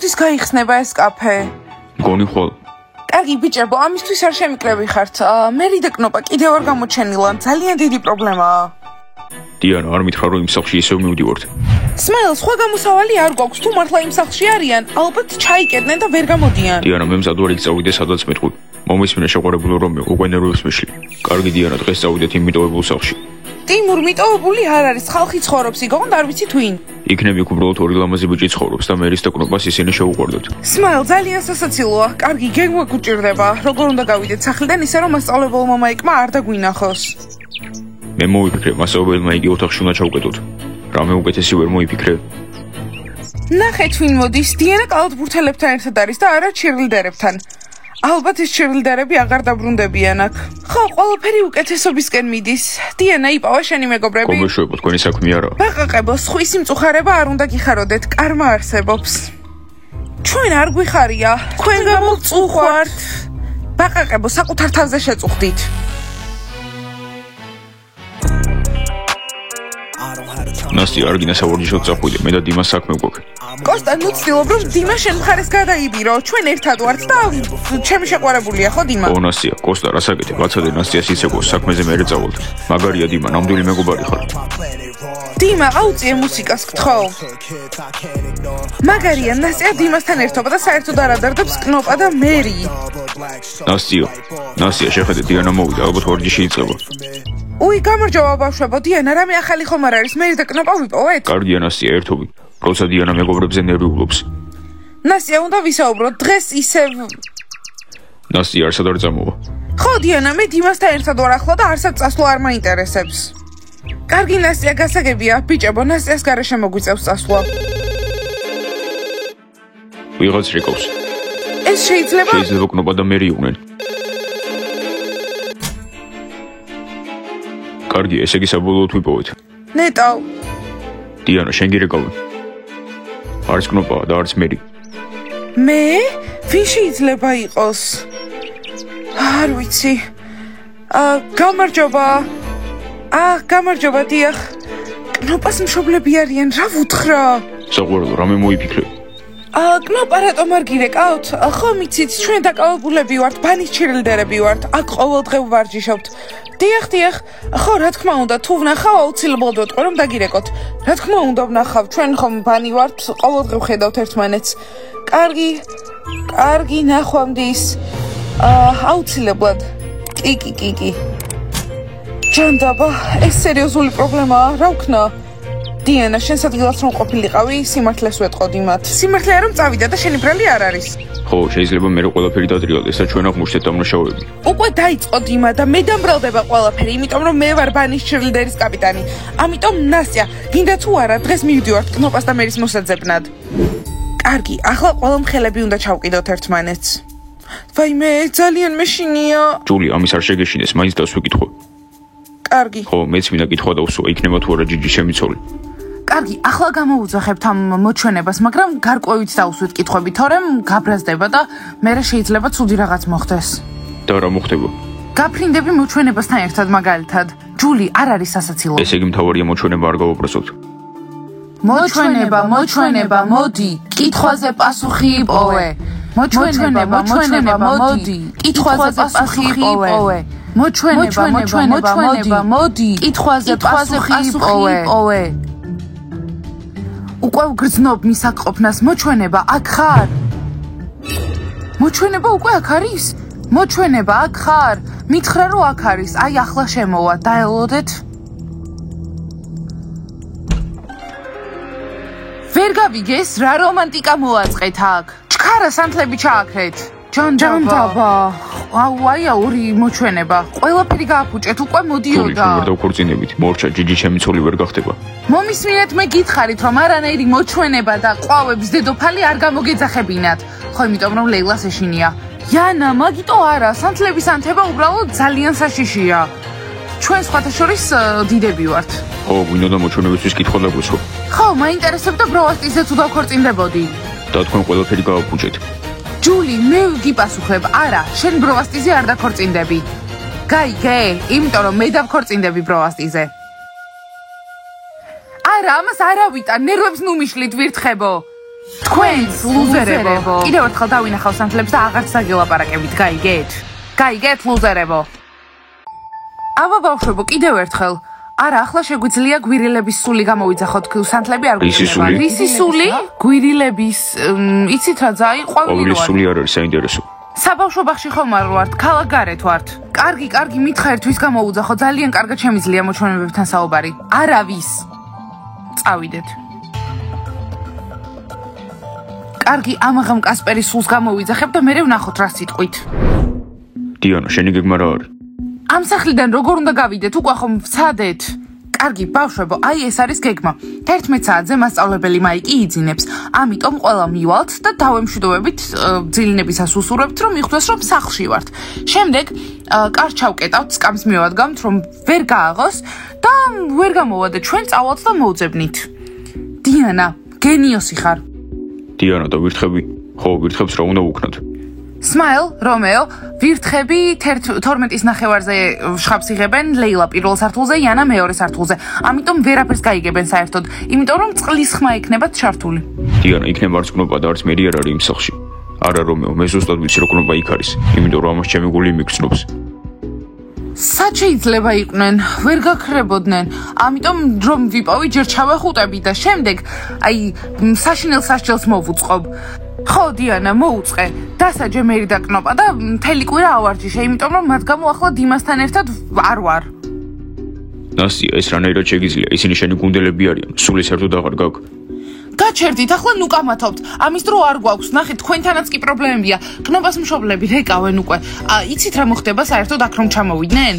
როდის გაიხსნება ეს კაფე? მგონი ხვალ. კარგი ბიჭებო, ამისთვის არ შემიკრები ხართ. მერი და კნოპა კიდევ არ გამოჩენილან, ძალიან დიდი პრობლემაა. დიანა, არ მითხრა რომ იმ სახლში ისევ მივდივართ. სმაილ, სხვა გამოსავალი არ გვაქვს, თუ მართლა იმ სახლში არიან, ალბათ ჩაიკეტნენ და ვერ გამოდიან. დიანა, მე მზად ვარ იქ წავიდე, სადაც მეთქვი. მომისმინე შეყვარებულო რომ მე უკვე ნერვებს მეშლი. კარგი დიანა, დღეს წავიდეთ იმ მიტოვებულ სახლში. ტიმურ, მიტოვებული არ არის, ხალხი ცხოვრობს იგონ, არ ვიცი თუ ვინ. იქნებ იქ უბრალოდ ორი ლამაზი ბიჭი ცხოვრობს და მერის და კნოპას ისინი შეუყვარდათ. სმაილ, ძალიან სასაცილოა. კარგი, გეგმა გუჭირდება. როგორ უნდა გავიდეთ სახლიდან ისე რომ მასწავლებელმა მაიკმა არ დაგვინახოს. მე მოვიფიქრე, მასწავლებელმა იგი ოთახში უნდა ჩავკეტოთ. რამე უკეთესი ვერ მოიფიქრე. ნახეთ ვინ მოდის, დიანა კალათბურთელებთან ერთად არის და არა ჩირლდერებთან. ალბათ ეს ჩირლდერები აღარ დაბრუნდებიან აქ. ხო, ყველაფერი უკეთესობისკენ მიდის. დიანა, იპავა შენი მეგობრები. გომეშვებო, თქვენი საქმე არა. ბაყაყებო, სხვისი მწუხარება არ უნდა გიხაროდეთ, კარმა არსებობს. ჩვენ არ გვიხარია, თქვენ გამოგწუხვართ. ბაყაყებო, საკუთარ თავზე შეწუხდით. ნასტი, არ გინდა სავარჯიშოდ წახვიდე, მე და დიმას საქმე გვაქვს. კოსტა, ნუ ცდილობ რომ დიმა შენ მხარეს გადაიბირო, ჩვენ ერთად ვართ და ჩემი შეყვარებულია, ხო დიმა? ო ნასტია, კოსტა, რას აკეთებ? ვაცადე ნასტიას იცეკვოს, საქმეზე მერე წავალთ. მაგარია დიმა, ნამდვილი მეგობარი ხარ. დიმა, აუწიე მუსიკას გთხოვ. მაგარია, ნასტია დიმასთან ერთობა და საერთოდ არ ადარდებს კნოპა და მერი. ნასტია, შეხედე, დიანა მოვიდა, ალბათ ვარჯიში იწყება. უი, გამარჯობა ბავშვებო, დიანა, რამე ახალი ხომ არ არის? მერი და კნოპა ვიპოვეთ? კარგია ნასტია, ერთობი. როცა დიანა მეგობრებზე ნერვიულობს. ნასტია, უნდა ვისაუბროთ, დღეს ისევ ნასტია არსად არ წამოვა. ხო, დიანა, მე დიმასთან ერთად ვარ ახლა და არსად წასვლა არ მაინტერესებს. კარგი ნასტია, გასაგებია, ბიჭებო, ნასტიას გარეშე მოგვიწევს წასვლა. ვიღაც რეკავს. ეს შეიძლება კნოპა და მერი იყვნენ. კარგი, ესე იგი საბოლოოდ ვიპოვეთ. ნეტავ. დიანა, შენ გირეკავი. არც კნოპა და არც მერი. მე? ვინ შეიძლება იყოს? არ ვიცი. გამარჯობა. გამარჯობა, დიახ. კნოპას მშობლები არიან, რა ვუთხრა? საყვარელო, რამე მოიფიქრე? კნოპა რატომ არ გირეკავთ? ხო, მიცით, ჩვენ დაკავებულები ვართ, ბანის ჩირლდერები ვართ, აქ ყოველდღე ვარჯიშობთ. დიახ, ხო, რა თქმა უნდა, თუ ვნახავ, აუცილებლად ვეტყვი, რომ დაგირეკოთ. რა თქმა უნდა, ვნახავ, ჩვენ ხომ ბანი ვართ, ყოველდღე ვხედავთ ერთმანეთს. კარგი, ნახვამდის. აუცილებლად. კი. ჯანდაბა, ეს სერიოზული პრობლემაა, რა ვქნა? დიანა, შენ სადგილას რომ ყოფილიყავი, სიმართლეს ვეტყოდი მათ. სიმართლეა რომ წავიდა და შენი ბრალი არ არის. ხო, შეიძლება მე რო ყველაფერი დატრიალდეს და ჩვენ აღმოჩნდეთ დამნაშავეები. უკვე დაიწყო დიმა და მე დამბრალდება ყველაფერი, იმიტომ რომ მე ვარ ბანის ჩირლდერის კაპიტანი. ამიტომ ნასტია, გინდა თუ არა, დღეს მივდივართ კნოპას და მერის მოსაძებნად. კარგი, ახლა ყველა მხელები უნდა ჩავყიდოთ ერთმანეთს. ვაიმე, ძალიან მეშინია. ჯული, ამის არ შეგეშინეს, მაინც დასვიკითხო. კარგი. ხო, მეც მინდა კითხვა დავსვა, იქნება თუ არა ჯიჯი შემიცოლი. კარგი, ახლა გამოვუძახებთ ამ მოჩვენებას, მაგრამ გარკვევით დავუსვით კითხვები, თორემ გაბრაზდება და მერე შეიძლება ცუდი რაღაც მოხდეს. და რა მოხდება? გაფრინდები მოჩვენებასთან ერთად მაგალითად. ჯული, არ არის სასაცილო. ესე იგი მთავარია მოჩვენება არ გავუბრაზოთ. მოჩვენება, მოდი, კითხვაზე პასუხი იპოვე. მოჩვენება, მოდი, კითხვაზე პასუხი იპოვე. მოჩვენება, მოდი, კითხვაზე პასუხი იპოვე. უკვე ვგრძნობ მის აკყოფნას, მოჩვენება აქ ხარ? მოჩვენება უკვე აქ არის? მოჩვენება აქ ხარ? მითხრა რომ აქ არის, აი ახლა შემოვა, დაელოდეთ. ვერ გავიგეს, რა რომანტიკა მოაწყეთ აქ? ჩქარა სანთლები ჩააქრეთ. ჯანდაბა. აი ორი მოჩვენება. ყველაფერი გააფუჭეთ, უკვე მოდიოდა. ვერ დავქორწინებით. მორჩა, ჯიჯი შემიცოლი ვერ გახდება. მომისმინეთ, მე გითხარით, რომ არანაირი მოჩვენება და ყვავების დედოფალი არ გამოგეძახებინათ. ხო, იმიტომ რომ ლეილას ეშინია. იანა, მაგიტო არა, სანთლების ანთება უბრალოდ ძალიან საშიშია. ჩვენ სხვათა შორის დიდები ვართ. ხო, გვინდა მოჩვენებისთვის კითხვა დაგვისვა. ხო, მაინტერესებდა ბროვასტიზე თუ დავქორწინდებოდი. და თქვენ ყველაფერი გააფუჭეთ. ჯული, მე გიპასუხებ, არა, შენ ბროვასტიზე არ დაქორწინდები. გაიგე, იმიტომ რომ მე დავქორწინდები ბროვასტიზე. არა, ამას არ ავიტან, ნერვებს ნუ მიშლით ვირთხებო. თქვენს ლუზერებო. კიდევ ერთხელ დავინახავ სანთლებს და აღარც დაგელაპარაკებით, გაიგეთ? გაიგეთ ლუზერებო. აბა ბავშვებო, კიდევ ერთხელ. არა, ახლა შეგვიძლია გვირილების სული გამოვიძახოთ, სანთლები არ გვიჭირდება. რისი სული? გვირილების, იცით რა ძაი, ყვავილი ვარ. სული არ არის საინტერესო. საბავშვო ბაღში ხომ არ ვართ, ქალაქ გარეთ ვართ. კარგი, მითხრა ერთვის გამოვუძახო, ძალიან კარგად შემიძლია მოჩვენებებთან საუბარი. არავის. წავიდეთ. კარგი, ამაღამ კასპერის სულს გამოვიძახებ და მე ვნახოთ რა სიტყვით. დიანა, შენი გეგმა რა არის? ამ სახლიდან როგორ უნდა გავიდეთ, უკვე ხომ ვცადეთ? კარგი, ბავშვებო, აი ეს არის გეგმა. 11 საათზე მასწავლებელი მაიკი იძინებს. ამიტომ ყველა მივალთ და დავემშვიდობებით ძილინებისას უსურვებთ, რომ მიხვდეს, რომ სახლში ვართ. შემდეგ კარს ჩავკეტავთ, სკამს მივადგამთ, რომ ვერ გააღოს და ვერ გამოვადე ჩვენ წავალთ და მოვძებნით. დიანა, გენიოსი ხარ. დიანა და ვირთხები? ხო, ვირთხებს რა უნდა ვუქნათ? სმაილ, რომეო, ვირთხები 12-ის ნახევარზე შხაპს იღებენ, ლეილა პირველ სართულზე, იანა მეორე სართულზე. ამიტომ ვერაფერს გაიგებენ საერთოდ, იმიტომ რომ წყლის ხმა იქნებათ ჩართული. დიანა, იქნება არც კნოპა და არც მერი არ არის იმ სახლში. არა რომეო, მე ზუსტად ვიცი რომ კნოპა იქ არის, იმიტომ რომ ამას ჩემი გული მიგრძნობს. სად შეიძლება იყვნენ, ვერ გაქრებოდნენ, ამიტომ რომ ვიპოვი ჯერ ჩავეხუტები და შემდეგ აი საშინელ სასჯელს მოვუწყობ. ხო დიანა, მოუწყე, დასაჯე მერი და კნოპა და მთელი კვირა ავარჯიშე, იმიტომ რომ მათ გამო ახლა დიმასთან ერთად არ ვარ. ნასტია, ეს რანაირად შეგიძლია? ისინი შენი გუნდელები არიან, სულ საერთოდ აღარ გაქვს. გაჩერდით, ახლა ნუ კამათობთ. ამის დრო არ გვაქვს. ნახეთ, თქვენთანაც კი პრობლემებია. კნოპას მშობლები რეკავენ უკვე. იცით რა მოხდება საერთოდ აქ რომ ჩამოვიდნენ?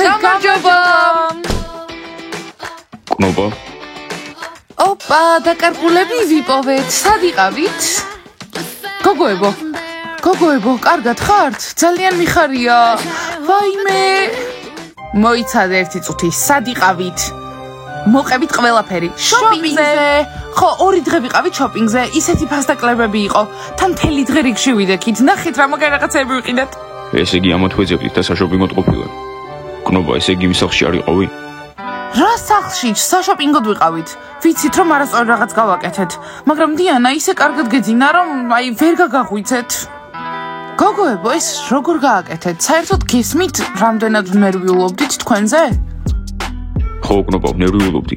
გამარჯობა. კნოპა. ოპა, დაკარგულები ვიპოვეთ. სად იყავით? გოგოებო, კარგად ხართ? ძალიან მიხარია. ვაიმე. მოიცადე ერთი წუთი, სად იყავით? მოყევით ყველაფერი. შოპინგზე. ხო, 2 დღე ვიყავით შოპინგზე. ისეთი ფასდაკლებები იყო. თან მთელი დღე რიგში ვიდექით. ნახეთ რა მაგარი რაღაცები ვიყიდეთ. ესე იგი ამათ ვეძებდით და საშოპინგოდ ყოფილიყავით. კნოპა, ესე იგი იმ სახლში არ იყავი? რა სახლში? საშოპინგოდ ვიყავით. ვიცით რომ არასწორ რაღაც გავაკეთეთ, მაგრამ დიანა ისე კარგად გეძინა რომ აი ვერ გაგაღვიცეთ. გოგოებო, ეს როგორ გააკეთეთ? საერთოდ გესმით რამდენად ნერვიულობდით თქვენზე? ხო, კნოპა, ნერვიულობდი.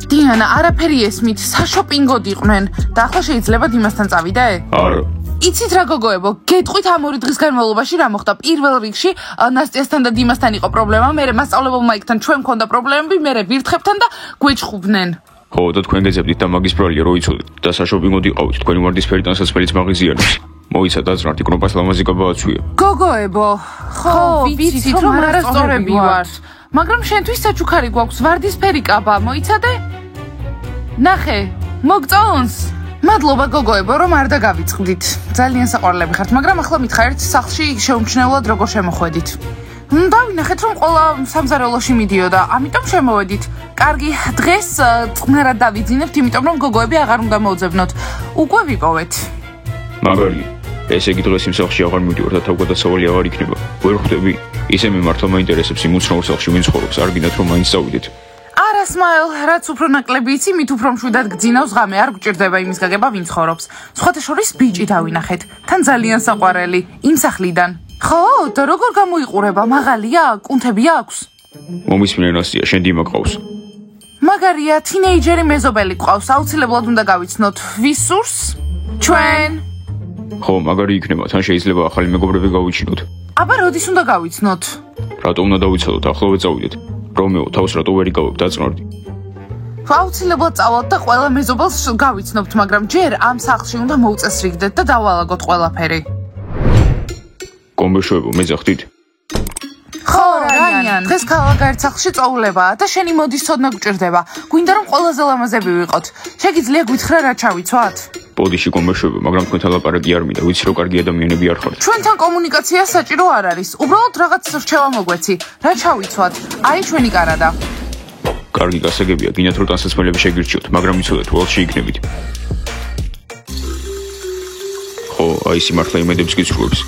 დიანა, არაფერი ესმით, საშოპინგოდ იყვნენ და ახლა შეიძლება დიმასთან წავიდე? არა. იცით რა გოგოებო, გეტყვით ამ 2 დღის განმავლობაში რა მოხდა? პირველ რიგში ნასტიასთან და დიმასთან იყო პრობლემა, მერე მასწავლებელმა იქთან ჩვენ მქონდა პრობლემები, მერე ვირთხებთან და გვეჭხუბდნენ. ხო, და თქვენ გეძებდით და მაგის ბრალია რო იცოდეთ და საშოპინგოდ იყავით, თქვენი ვარდისფერი ტანსაცმელიც მაღიზიანებს. მოიცა დაძრანთი, კნოპას ლამაზი გაბააცვია. გოგოებო, ხო, ვიცით რომ არასწორები ვართ, მაგრამ შენთვის საჩუქარი გვაქვს, ვარდისფერი კაბა, მოიცადე? ნახე, მოგწონს? მადლობა გოგოებო, რომ არ დაგავიწყდით. ძალიან საყვარლები ხართ, მაგრამ ახლა მითხა ერთ სახლში შეუმჩნევლად როგორ შემოხვედით. დავინახეთ რომ ყველა სამზარეულოში მიდიოდა, ამიტომ შემოვედით. კარგი, დღეს წყნარად დავიძინებთ, იმიტომ რომ გოგოები აღარ უნდა მოვძებნოთ. უკვე ვიპოვეთ. მაგარია. ესე იგი დღეს იმ სახლში აღარ მივდივარ და თავგადასავალი აღარ იქნება. ვერ ხვდები? ისე მე მართლა მაინტერესებს იმ უცნაურ სახლში ვინ ცხოვრობს, არ გინდათ რომ მაინც წავიდეთ. არა სმაილ, რაც უფრო ნაკლები იცი, მით უფრო მშვიდად გძინავს ღამე, არ გვჭირდება იმის გაგება ვინ ცხოვრობს. სხვათა შორის ბიჭი დავინახეთ, თან ძალიან საყვარელი, იმ სახლიდან. ხო, და როგორ გამოიყურება? მაღალია, კუნთები აქვს? მომისმინე ნასტია, შენ დიმა გყავს. მაგარია, თინეიჯერი მეზობელი გყავს, აუცილებლად უნდა გავიცნოთ. ვის სურს? ჩვენ. ხო, მაგარი იქნება, თან შეიძლება ახალი მეგობრები გავიჩინოთ. აბა როდის უნდა გავიცნოთ? რატო უნდა დავიცადოთ, ახლავე წავიდეთ. რომეო, თავს რატო ვერ იგავებ, დაწნარდი. აუცილებლად წავალთ და ყველა მეზობელს გავიცნობთ, მაგრამ ჯერ ამ სახლში უნდა მოუწესრიგდეთ და დავალაგოთ ყველაფერი. კომბეშოებო, მეძახდით? ხო, რაიან, დღეს ქალაქ სახლში წაულებაა და შენი მოდის ცოდნა გვჭირდება. გვინდა რომ ყველაზე ლამაზები ვიყოთ. შეგიძლია გვითხრა რა ჩავიცვათ? ბოდიში კომბეშოებო, მაგრამ თქვენთან ლაპარაკი არ მინდა, ვიცი რომ კარგი ადამიანები არ ხართ. ჩვენთან კომუნიკაცია საჭირო არ არის. უბრალოდ რაღაც რჩევა მოგვეცი. რა ჩავიცვათ? აი ჩვენი კარადა. კარგი გასაგებია, გინდათ რომ ტანსაცმელები შეგირჩიოთ, მაგრამ იცოდეთ, უელში იქნებით. ხო, აი სიმართლე იმედებს გიცრუებს.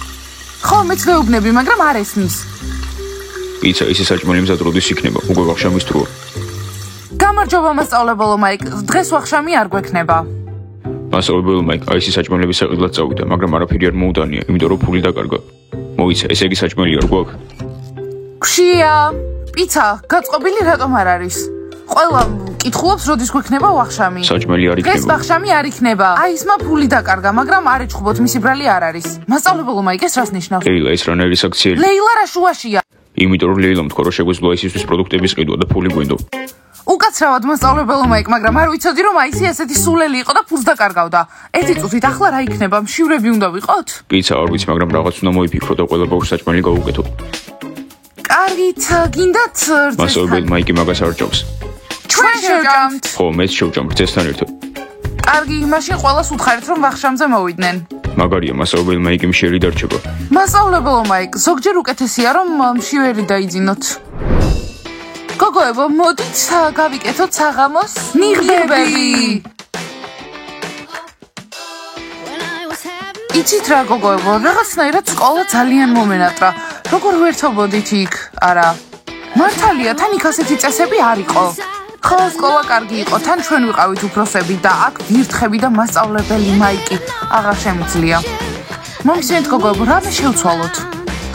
ხო, მეც ვეუბნები, მაგრამ არ ესმის. ისა ისე საჭმელი მზად როდის იქნება, უკვე ვახშამის დროა. გამარჯობა მასწავლებელო მაიკ, დღეს ვახშამი არ გვექნება. მასწავლებელო მაიკ, აი ეს საჭმელების საყიდლად წავიდა, მაგრამ არაფერი არ მოუტანია, იმიტომ რომ ფული დაკარგა. მოიცა, ესე იგი საჭმელი არ გვაქვს. გშია, პიცა, გაწყობილი რატომ არ არის? ყველა კითხულობს, როდის გვექნება ვახშამი. საჭმელი არ იქნება. დღეს ვახშამი არ იქნება. აი ისმა ფული დაკარგა, მაგრამ არ ეჩხუბოთ, მისი ბრალი არ არის. მასწავლებელო მაიკ, ეს რას ნიშნავს? ლეილა, ეს რანაირი საქციელი? ლეილა რა შუაშია? იმიტომ რომ ლეილამ თქვა, რომ შეგვეძლო ისისთვის პროდუქტების ყიდვა და ფული გვინდო. უკაცრავად მასწავლებელო მაიკ, მაგრამ არ ვიცოდი რომ აი ისე ესეთი სულელი იყო და ფულს დაკარგავდა. ერთი წუთით ახლა რა იქნება? მშივრები უნდა ვიყოთ? პიცა არ ვიცი, მაგრამ რაღაც უნდა მოიფიქრო და ყველა ბავშვს საჭმელი გავუკეთო. კარგით, გინდათ მასწავლებელი მაიკი მაგას არ ჭამს. ჩვენ შევჭამთ. ხო, მეც შევჭამ რძესთან ერთად. კარგი, მაშინ ყველას უთხარით რომ ვახშამზე მოვიდნენ. მაგარია, მასწავლებელი მაიკი მშიერი დარჩება. მასწავლებელო მაიკ, ზოგჯერ უკეთესია რომ მშივერი დაიძინოთ. გოგოებო, მოდით გავიკეთოთ საღამოს ნიღბები. იცით რა გოგოებო, რაღაცნაირად სკოლა ძალიან მომენატრა. როგორ ვერთობოდით იქ? არა. მართალია, თან იქ ასეთი წესები არ იყო. ხო, სკოლა კარგი იყო, თან ჩვენ ვიყავით უფროსები და აქ ვირთხები და მასწავლებელი მაიკი აღარ შემიძლია. მომისმენთ გოგოებო, რამე შევცვალოთ.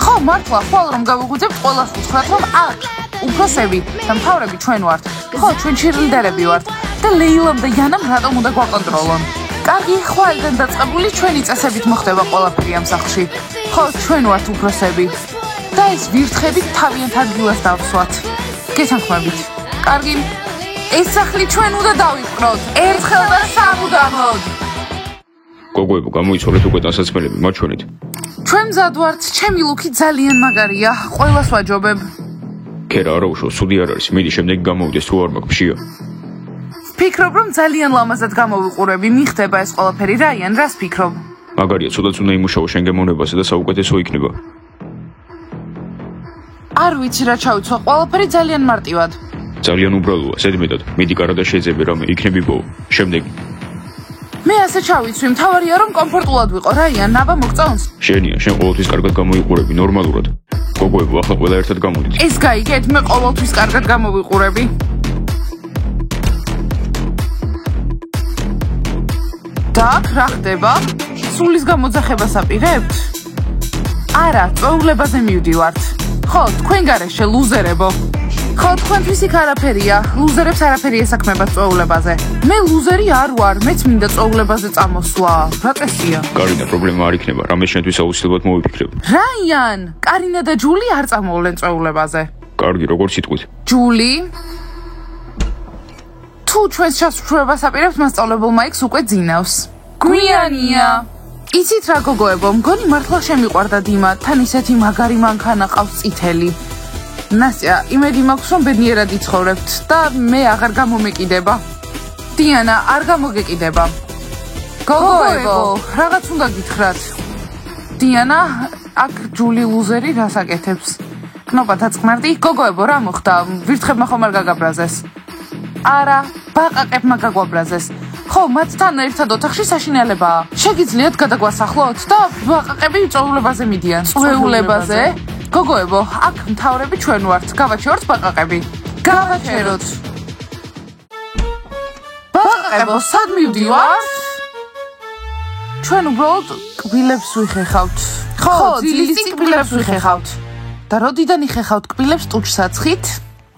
ხო, მართლა, ხვალ რომ გავუღვიძებთ ყველას უთხრათ რომ აქ უფროსები და მთავრები ჩვენ ვართ. ხო, ჩვენ ჩირლიდერები ვართ და ლეილამ და იანამ რატომ უნდა გვაკონტროლონ? კარგი, ხვალიდან დაწყებული ჩვენი წესებით მოხდება ყველაფერი ამ სახლში. ხო, ჩვენ ვართ უფროსები. და ეს ვირთხები თავიანთ ადგილას დავსვათ. გესანქმებით. კარგი, ეს სახლი ჩვენ უნდა დავიპყროთ. ერთხელ და სამუდამოდ. გოგოებო, გამოიცვალეთ უკვე დასაცმელები, მაჩვენეთ. ჩვენ მზად ვართ, ჩემი ლუკი ძალიან მაგარია. ყველას ვაჯობებ. ქერა არა უშო, სუდი არ არის. მიდი შემდეგი გამოვიდეს თუ არ მაქვს მშია. ვფიქრობ რომ ძალიან ლამაზად გამოვიყურები. მიხდება ეს ყველაფერი, რაიან, რას ფიქრობ? მაგარია, ცოტაც უნდა იმუშაო შენ გემოვნებაზე და საუკეთესო იქნება. არ ვიცი რა ჩავიცვა, ყველაფერი ძალიან მარტივად. ძალიან უბრალოა, ზედმეტად. მიდი კარა და შეძებე რამე, იქნები ბო. შემდეგი. მე ასე ჩავიცვი, მთავარია რომ კომფორტულად ვიყო, რაიან, აბა მოგწონს? შენია, შენ ყოველთვის კარგად გამოიყურები, ნორმალურად. გოგოებო, ახლა ყველა ერთად გამოდით. ეს გაიგეთ, მე ყოველთვის კარგად გამოვიყურები. და რა ხდება? სულის გამოძახებას აპირებთ? არა, წვეულებაზე მივდივართ. ხო, თქვენ გარეშე ლუზერებო. ხო, თქვენთვის იქ არაფერია. ლუზერებს არაფერი ესაქმება წვეულებაზე. მე ლუზერი არ ვარ, მეც მინდა წვეულებაზე წამოსვლა. რა წესია? კარინა, პრობლემა არ იქნება, რამე შენთვის აუცილებლად მოვიფიქრებ. რაიან, კარინა და ჯული არ წამოვლენ წვეულებაზე. კარგი, როგორც იტყვით. ჯული? თუ ჩვენს ჩასწრებას აპირებთ, მასწავლებელ მაიკს უკვე ძინავს. გვიანია. იცით რა გოგოებო, მგონი მართლა შემიყვარდა დიმა, თან ისეთი მაგარი მანქანა ყავს წითელი. ნასტია, იმედი მაქვს რომ ბედნიერად იცხოვრებთ და მე აღარ გამომეკიდება. დიანა, არ გამოგეკიდება. გოგოებო, რაღაც უნდა გითხრათ. დიანა, აქ ჯული ლუზერი რას აკეთებს? კნოპა დაწყმარდი. გოგოებო, რა მოხდა? ვირთხებმა ხომ არ გაგაბრაზეს? არა, ბაყაყებმა გაგვაბრაზეს. ხო, მათთან ერთად ოთახში საშინელებაა. შეგიძლიათ გადაგვასახლოთ და ბაყაყები წვეულებაზე მიდიან. წვეულებაზე? გოგოებო, აქ მთავრები ჩვენ ვართ. გავაჩეროთ ბაყაყები. გავაჩეროთ. ბაყაყებო, სად მივდივართ? ჩვენ უბრალოდ კბილებს ვიხეხავთ. ხო, ძილის წინ კბილებს ვიხეხავთ. და როდიდან იხეხავთ კბილებს ტუჩსაცხით?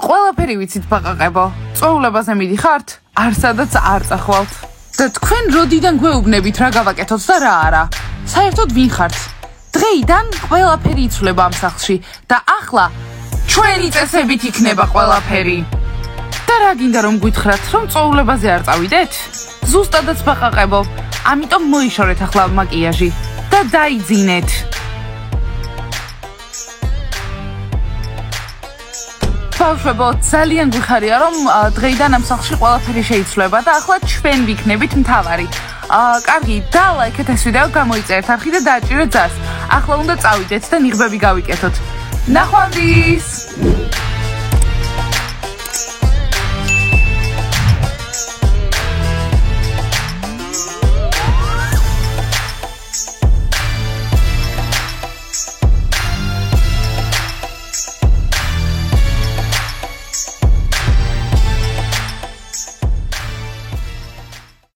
ყველაფერი ვიცით ბაყაყებო. წვეულებაზე მიდიხართ? არსადაც არ წახვალთ. და თქვენ როდიდან გვეუბნებით რა გავაკეთოთ და რა არა? საერთოდ ვინ ხართ? დღეიდან ყველაფერი იცვლება ამ სახლში და ახლა ჩვენი წესებით იქნება ყველაფერი. და რა გინდა რომ გითხრათ, რომ წვეულებაზე არ წავიდეთ? ზუსტადაც ბაყაყებო, ამიტომ მოიშორეთ ახლა მაკიაჟი და დაიძინეთ. ბავშვებო, ძალიან გვიხარია რომ დღეიდან ამ სახლში ყველაფერი შეიცვლება და ახლა ჩვენ ვიქნებით მთავარი. კარგი, დალაიქეთ ეს ვიდეო, გამოიწერეთ არხი და დააჭირეთ ძარს. ახლა უნდა წავიდეთ და ნიღბები გავიკეთოთ. ნახვამდის!